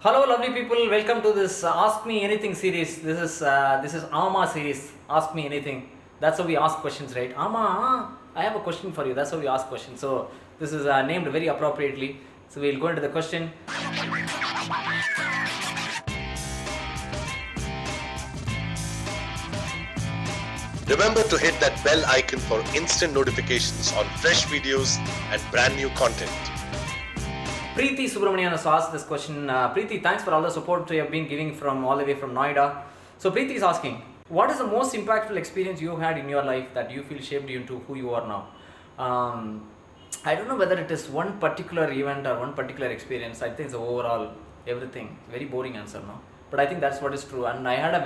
Hello, lovely people. Welcome to this Ask Me Anything series. This is Ama series. Ask Me Anything. That's how we ask questions, right? Ama, I have a question for you. That's how we ask questions. So this is named very appropriately. So we'll go into the question. Remember to hit that bell icon for instant notifications on fresh videos and brand new content. Preeti Subramanian has asked this question. Preeti, thanks for all the support you have been giving from all the way from Noida. So Preeti is asking, what is the most impactful experience you had in your life that you feel shaped you into who you are now? I don't know whether it is one particular event or one particular experience. I think it's overall everything. Very boring answer, no? But I think that's what is true. And I had a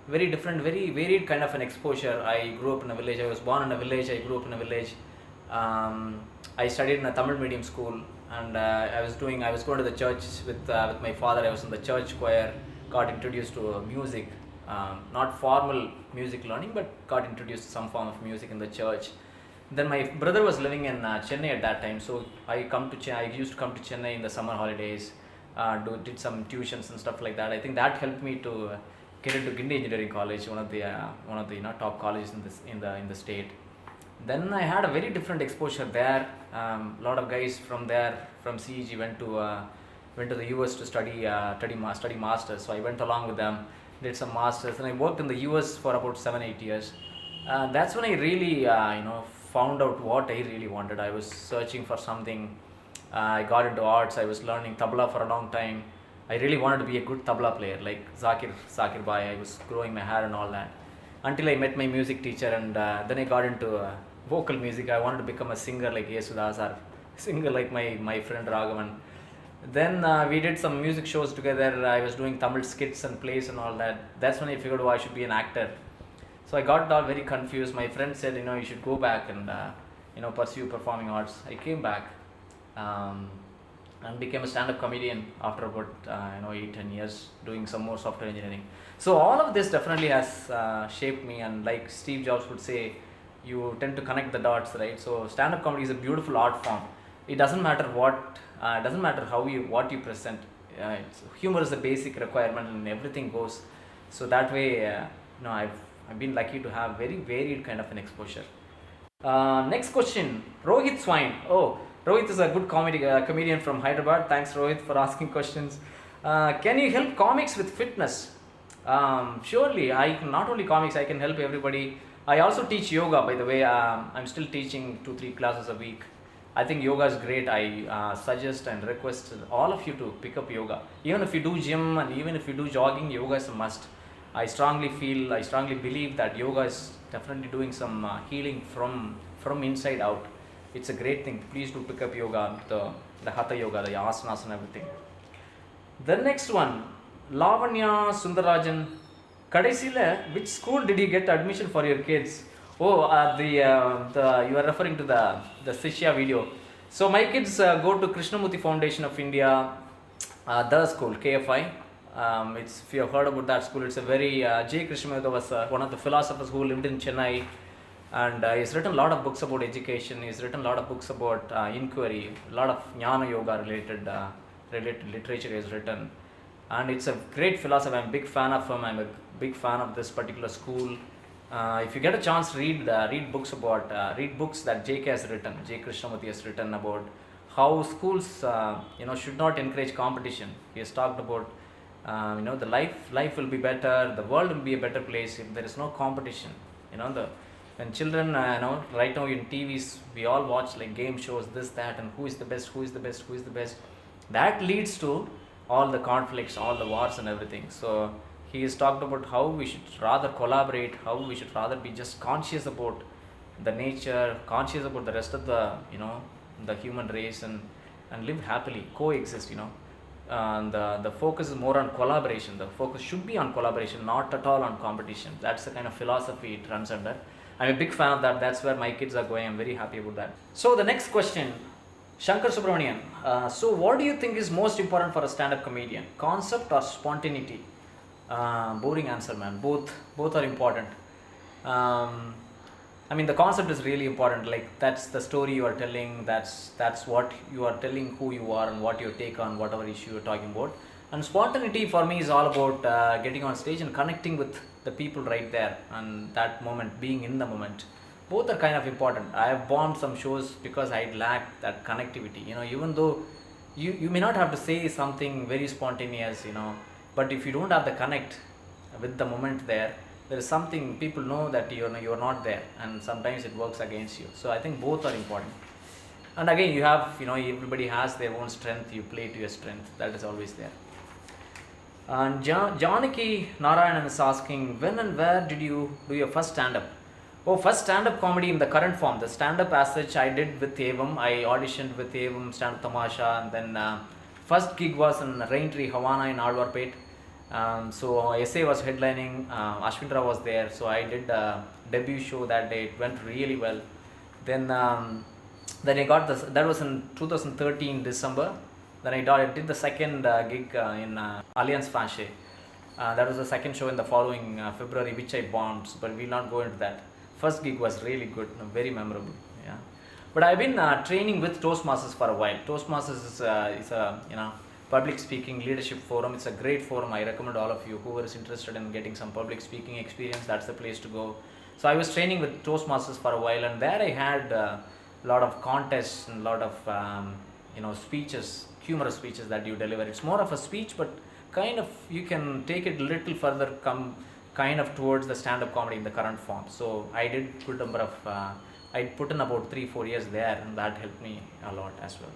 very different, very varied kind of an exposure. I grew up in a village. I was born in a village. I grew up in a village. I studied in a Tamil medium school, and I was going to the church with my father. I was in the church choir. Got introduced to music, not formal music learning, but got introduced to some form of music in the church. Then my brother was living in Chennai at that time, so I used to come to Chennai in the summer holidays. Did some tuitions and stuff like that. I think that helped me to get into Gindi Engineering College, one of the top colleges in the state. Then I had a very different exposure there. A lot of guys from there, from CEG, went to the US to study masters. So I went along with them, did some masters, and I worked in the US for about 7-8 years. That's when I really found out what I really wanted. I was searching for something. I got into arts. I was learning tabla for a long time. I really wanted to be a good tabla player, like Zakir Bhai. I was growing my hair and all that, until I met my music teacher, and then I got into vocal music. I wanted to become a singer like Yesudas, or singer like my friend Raghavan. Then we did some music shows together. I was doing Tamil skits and plays and all that. That's when I figured, oh, I should be an actor. So I got all very confused. My friend said, you should go back and pursue performing arts. I came back and became a stand-up comedian after about 8-10 years, doing some more software engineering. So all of this definitely has shaped me, and like Steve Jobs would say, you tend to connect the dots, right? So stand-up comedy is a beautiful art form. It doesn't matter what you present. Humor is a basic requirement, and everything goes. So that way, I've been lucky to have very varied kind of an exposure. Next question, Rohit Swine. Oh, Rohit is a good comedian from Hyderabad. Thanks, Rohit, for asking questions. Can you help comics with fitness? Surely, not only comics, I can help everybody. I also teach yoga, by the way. I'm still teaching 2-3 classes a week. I think yoga is great. I suggest and request all of you to pick up yoga. Even if you do gym and even if you do jogging, yoga is a must. I strongly believe that yoga is definitely doing some healing from inside out. It's a great thing. Please do pick up yoga, the hatha yoga, the asanas and everything. The next one, Lavanya Sundarajan. Kadesila, which school did you get admission for your kids? Oh, you are referring to the Sishya video. So my kids go to Krishnamurti Foundation of India, the school, KFI. If you have heard about that school, it's a very, J. Krishnamurti was one of the philosophers who lived in Chennai, and he's written a lot of books about education. He's written a lot of books about inquiry, a lot of Jnana Yoga related literature he has written. And it's a great philosopher. I'm a big fan of him. I'm a big fan of this particular school. If you get a chance, read books that JK has written, J. Krishnamurti has written about how schools should not encourage competition. He has talked about the life will be better, the world will be a better place if there is no competition. When children right now in TVs we all watch like game shows, this, that, and who is the best. That leads to all the conflicts, all the wars and everything. So he has talked about how we should rather collaborate, how we should rather be just conscious about the nature, conscious about the rest of the human race, and live happily, coexist. And the focus is more on collaboration. The focus should be on collaboration, not at all on competition. That's the kind of philosophy it runs under. I'm a big fan of that. That's where my kids are going. I'm very happy about that. So the next question, Shankar Subramanian. So what do you think is most important for a stand-up comedian? Concept or spontaneity? Boring answer, man. Both are important. I mean, the concept is really important. Like, that's the story you are telling. That's what you are telling, who you are and what your take on whatever issue you're talking about. And spontaneity for me is all about getting on stage and connecting with the people right there and that moment, being in the moment. Both are kind of important. I have bombed some shows because I lacked that connectivity. Even though you may not have to say something very spontaneous, but if you don't have the connect with the moment there is something people know that you're not there, and sometimes it works against you. So I think both are important. And again, you have, everybody has their own strength. You play to your strength. That is always there. And Janaki Narayanan is asking, when and where did you do your first stand-up? Oh, first stand-up comedy in the current form. The stand-up as such I did with Evam. I auditioned with Evam, Standup Tamasha, and then first gig was in Raintree Havana in Alwarpet. So SA was headlining, Ashwindra was there, so I did a debut show that day. It went really well. Then I got this. That was in 2013 December. Then I did the second gig in Alliance Fashe. That was the second show in the following February, which I bombed, but we'll not go into that. First gig was really good, very memorable. Yeah, but I've been training with Toastmasters for a while. Toastmasters is a public speaking leadership forum. It's a great forum. I recommend all of you, whoever is interested in getting some public speaking experience, that's the place to go. So I was training with Toastmasters for a while, and there I had a lot of contests and a lot of speeches, humorous speeches that you deliver. It's more of a speech, but kind of you can take it a little further, come kind of towards the stand-up comedy in the current form. So I did good number of I put in about 3-4 years there, and that helped me a lot as well.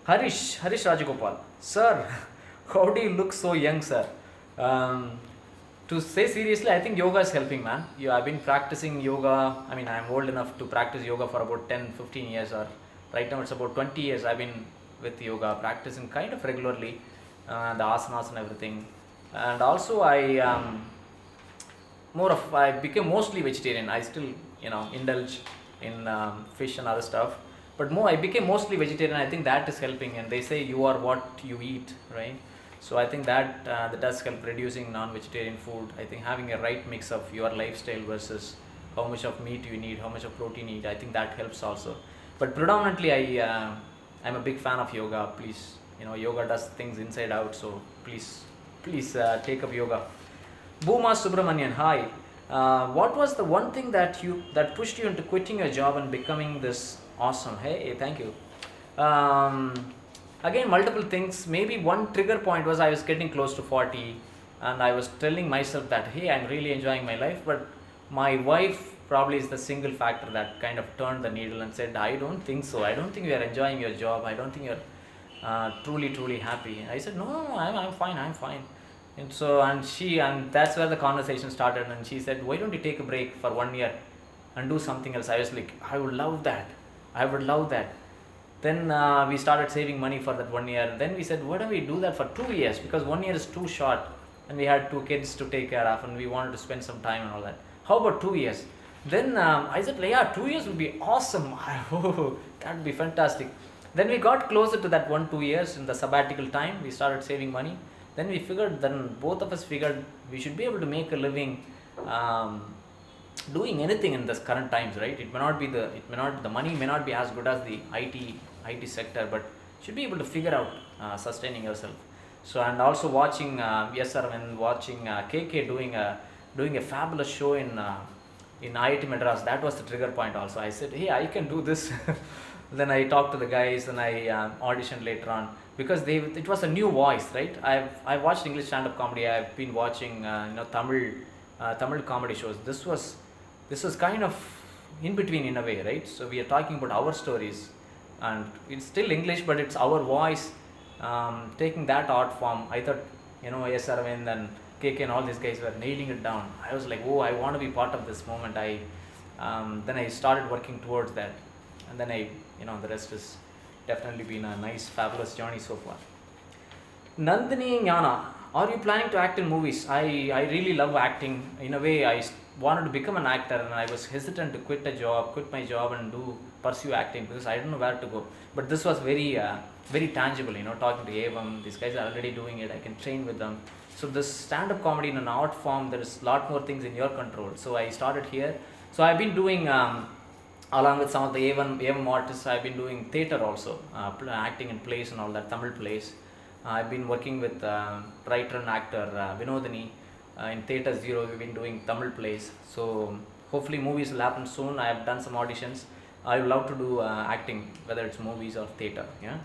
Harish Rajagopal, sir, how do you look so young, sir? To say seriously, I think yoga is helping, man. I've been practicing yoga. I mean, I'm old enough to practice yoga for about 10-15 years, or right now it's about 20 years I've been with yoga, practicing kind of regularly, the asanas and everything. And also I became mostly vegetarian. I still indulge in fish and other stuff, but I became mostly vegetarian. I think that is helping, and they say you are what you eat, right? So I think that does help reducing non-vegetarian food. I think having a right mix of your lifestyle versus how much of meat you need, how much of protein you need, I think that helps also. But predominantly I'm a big fan of yoga. Please, yoga does things inside out, so please take up yoga. Booma Subramanian, hi. What was the one thing that pushed you into quitting your job and becoming this awesome? Hey, thank you. Again, multiple things. Maybe one trigger point was I was getting close to 40, and I was telling myself that, hey, I'm really enjoying my life, but my wife probably is the single factor that kind of turned the needle and said, I don't think so. I don't think you are enjoying your job. I don't think you're truly happy. I said, no, I'm fine. And that's where the conversation started, and she said, why don't you take a break for 1 year and do something else? I was like, I would love that. Then we started saving money for that 1 year. Then we said, why don't we do that for 2 years, because 1 year is too short, and we had 2 kids to take care of, and we wanted to spend some time and all that. How about 2 years? Then I said, yeah, 2 years would be awesome. That would be fantastic. Then we got closer to that 1-2 years in the sabbatical time. We started saving money. Then both of us figured we should be able to make a living doing anything in this current times, right? The money may not be as good as the IT sector, but should be able to figure out sustaining yourself. So, and also watching watching KK doing a fabulous show in IIT Madras. That was the trigger point also. I said, hey, I can do this. Then I talked to the guys, and I auditioned later on, because it was a new voice, right? I watched English stand-up comedy. I've been watching Tamil comedy shows. This was kind of in between in a way, right? So we are talking about our stories, and it's still English, but it's our voice taking that art form. I thought, S. Aravind and KK and all these guys were nailing it down. I was like, oh, I want to be part of this moment. Then I started working towards that, and then the rest has definitely been a nice, fabulous journey so far. Nandini Jnana, are you planning to act in movies? I really love acting. In a way, I wanted to become an actor, and I was hesitant to quit my job and pursue acting, because I don't know where to go. But this was very tangible, talking to Evam. These guys are already doing it. I can train with them. So this stand-up comedy in an art form, there is a lot more things in your control. So I started here. So I've been doing, along with some of the Evam artists, I've been doing theatre also, acting in plays and all that, Tamil plays. I've been working with writer and actor Vinodini in Theatre Zero. We've been doing Tamil plays. So hopefully movies will happen soon. I have done some auditions. I would love to do acting, whether it's movies or theatre. Yeah.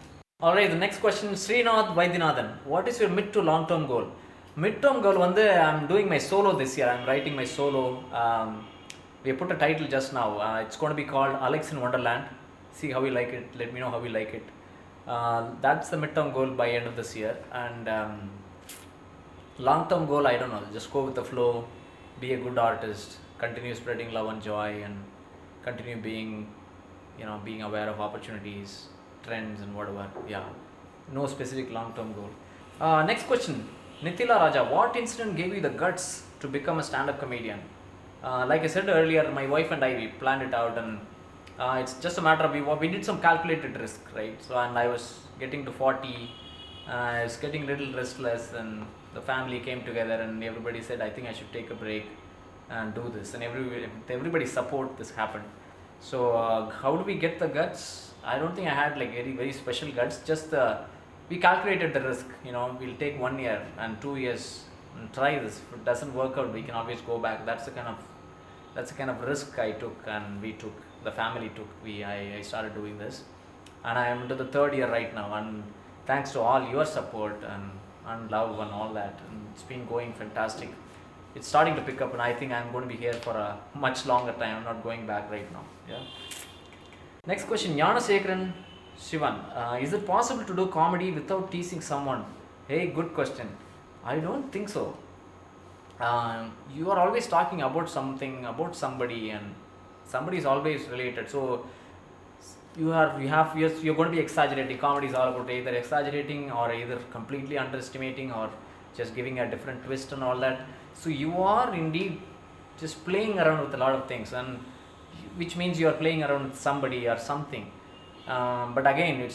Alright, the next question, Srinath Vaidyanathan. What is your mid to long term goal? Mid-term goal, I'm doing my solo this year. I'm writing my solo. We put a title just now. It's going to be called Alex in Wonderland. See how you like it. Let me know how you like it. That's the mid-term goal by end of this year. And long-term goal, I don't know. Just go with the flow. Be a good artist. Continue spreading love and joy, and continue being aware of opportunities, trends, and whatever. Yeah. No specific long-term goal. Next question. Nitila Raja, what incident gave you the guts to become a stand-up comedian? Like I said earlier, my wife and I, we planned it out, and it's just a matter of we did some calculated risk, right? So, and I was getting to 40, I was getting a little restless, and the family came together, and everybody said, I think I should take a break and do this, and everybody's support, this happened. So how do we get the guts? I don't think I had like very, very special guts, just we calculated the risk. We'll take 1 year and 2 years and try this. If it doesn't work out, we can always go back. That's the kind of risk I took, and we took, the family took. I started doing this, and I am into the 3rd year right now, and thanks to all your support and love and all that, and it's been going fantastic. It's starting to pick up, and I think I'm going to be here for a much longer time. I'm not going back right now. Yeah. Next question, Gnanasekharan Shivan. Is it possible to do comedy without teasing someone? Hey, good question. I don't think so. You are always talking about something, about somebody, and somebody is always related. So you're going to be exaggerating. Comedy is all about either exaggerating or either completely underestimating or just giving a different twist and all that. So you are indeed just playing around with a lot of things, and which means you are playing around with somebody or something. But again,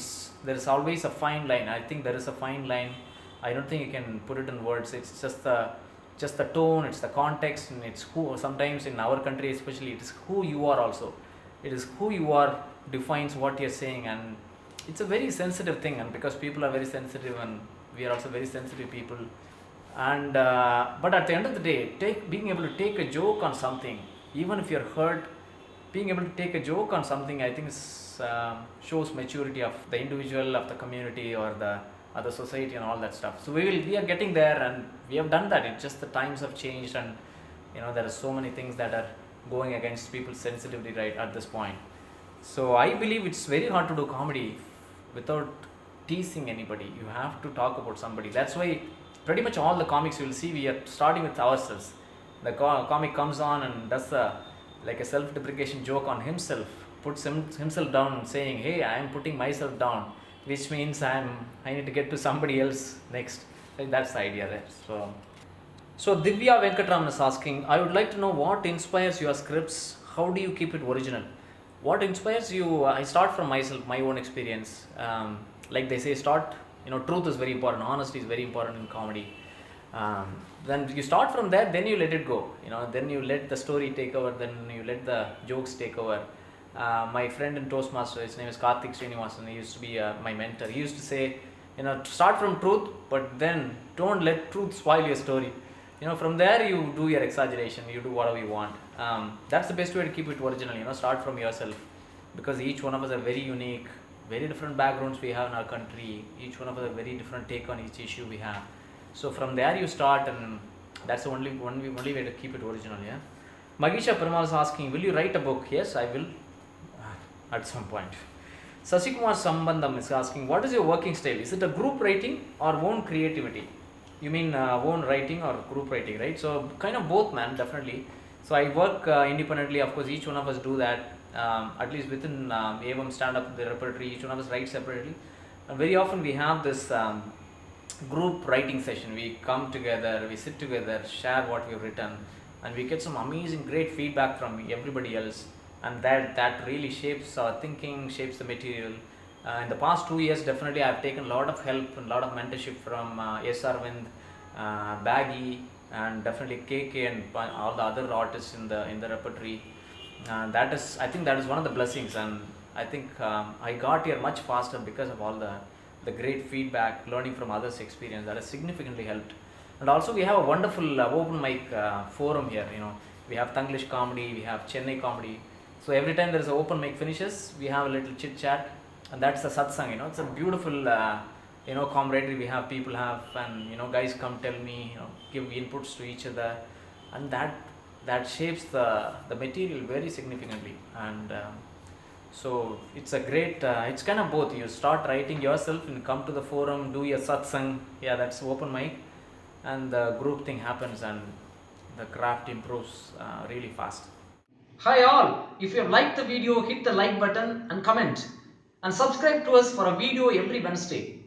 there is always a fine line. I think there is a fine line. I don't think you can put it in words. It's just the tone, it's the context, and it's who. Sometimes in our country especially, it is who you are also. It is who you are defines what you're saying, and it's a very sensitive thing. And because people are very sensitive, and we are also very sensitive people. And but at the end of the day, being able to take a joke on something, even if you're hurt, being able to take a joke on something, I think shows maturity of the individual, of the community, or the other society, and all that stuff. So we are getting there, and we have done that. It's just the times have changed, and there are so many things that are going against people's sensitivity right at this point. So I believe it's very hard to do comedy without teasing anybody. You have to talk about somebody. That's why pretty much all the comics you will see, we are starting with ourselves. The comic comes on and does like a self-deprecation joke on himself, puts himself down, saying, hey, I am putting myself down, which means I need to get to somebody else next. Like, that's the idea there. So Divya Venkatraman is asking, I would like to know what inspires your scripts. How do you keep it original? What inspires you? I start from myself, my own experience. Like they say, truth is very important. Honesty is very important in comedy. Then you start from there, then you let it go. Then you let the story take over, then you let the jokes take over. My friend in Toastmaster, his name is Karthik Srinivasan, he used to be my mentor. He used to say, start from truth, but then don't let truth spoil your story. From there you do your exaggeration, you do whatever you want. That's the best way to keep it original. Start from yourself, because each one of us are very unique, very different backgrounds we have in our country. Each one of us a very different take on each issue we have. So from there you start, and that's the only way to keep it original. Yeah. Magisha Peramal is asking, will you write a book? Yes, I will. At some point. Sasikumar Sambandam is asking, what is your working style? Is it a group writing or own creativity? You mean own writing or group writing, right? So kind of both, man, definitely. So I work independently. Of course, each one of us do that. At least within Evam Standup, the repertory, each one of us writes separately. And very often we have this group writing session. We come together, we sit together, share what we've written, and we get some amazing, great feedback from everybody else. And that really shapes our thinking, shapes the material. In the past 2 years, definitely I've taken a lot of help and a lot of mentorship from S. Arvind, Baggy, and definitely a.k.a. and all the other artists in the repertory. That is, I think that is one of the blessings, and I think I got here much faster because of all the great feedback, learning from others' experience. That has significantly helped. And also, we have a wonderful open mic forum here. We have Tanglish comedy, we have Chennai comedy. So every time there is an open mic finishes, we have a little chit chat, and that's the satsang. It's a beautiful camaraderie we have. People have, and guys come tell me, give inputs to each other, and that shapes the material very significantly. And so it's a great, it's kind of both. You start writing yourself and come to the forum, do your satsang. Yeah, that's open mic, and the group thing happens, and the craft improves really fast. Hi all, if you have liked the video, hit the like button and comment, and subscribe to us for a video every Wednesday.